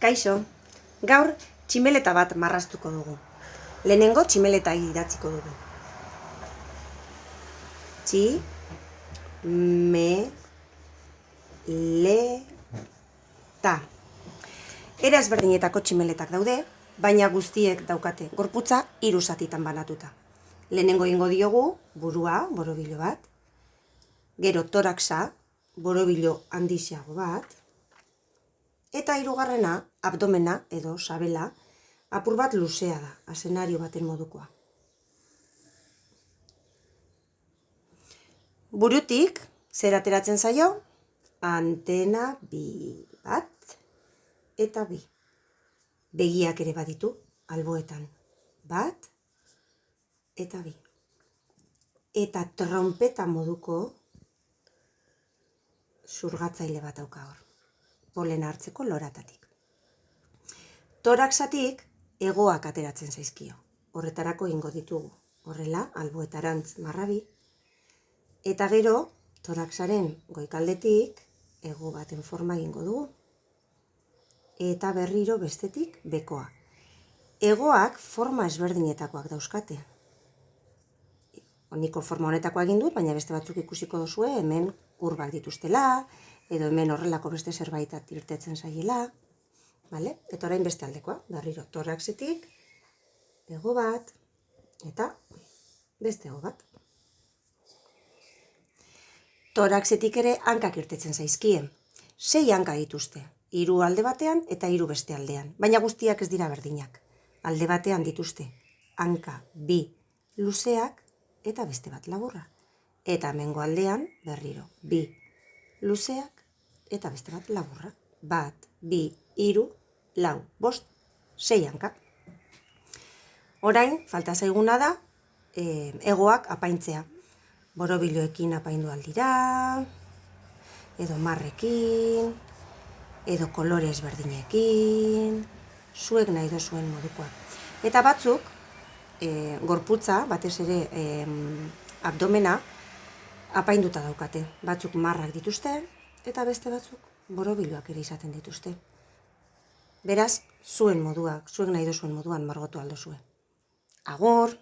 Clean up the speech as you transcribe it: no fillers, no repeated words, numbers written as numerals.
Kaixo, gaur tximeleta bat marraztuko dugu. Lehenengo tximeleta idatziko dugu. Tximeleta. Era ezberdinetako tximeletak daude, baina guztiek daukate gorputza 3 zatitan banatuta. Lehenengo egingo diogu burua, borobilo bat, gero toraxa, borobilo handiago bat, eta 3. abdomena edo sabela, apur bat luzea da, asenario baten modukoa. Burutik, zer ateratzen zaio? Antena bat eta bi. Begiak ere baditu, alboetan. Bat eta bi. Eta trompeta moduko zurgatzaile bat dauka hor. Polena hartzeko loratatik. Toraxatik hegoak ateratzen zaizkio. Horretarako egingo ditugu. Horrela, alboetarantz marrabi. Eta gero, toraxaren goikaldetik hego baten forma egingo dugu. Eta berriro bestetik bekoa. Hegoak forma ezberdinetakoak dauzkate. Niko forma honetakoa egin dut, baina beste batzuk ikusiko duzue, hemen kurbak dituztela, edo hemen horrelako beste zerbaitat irtetzen zaiela. Eta orain beste aldekoa, berriro toraxetik, hego bat, eta beste hego bat. Toraxetik ere hankak irtetzen zaizkie. 6 hanka dituzte, 3 alde batean eta 3 beste aldean, baina guztiak ez dira berdinak. Alde batean dituzte hanka 2 luzeak eta beste bat laburra. Eta hemengo aldean berriro 2 luzeak eta beste bat laburra. 1, 2, 3, 4, 5, 6 hanka. Orain, falta zaiguna da, hegoak apaintzea. Borobiloekin apaindu aldira, edo marrekin, edo kolore ezberdinekin, zuek nahi dozuen modukoa. Eta batzuk, gorputza, batez ere abdomena, apainduta daukate. Batzuk marrak dituzte, eta beste batzuk borobiloak ere izaten dituzte. Beraz, zuen moduak, zuek nahi dozuen moduan margotu aldozue. Agur!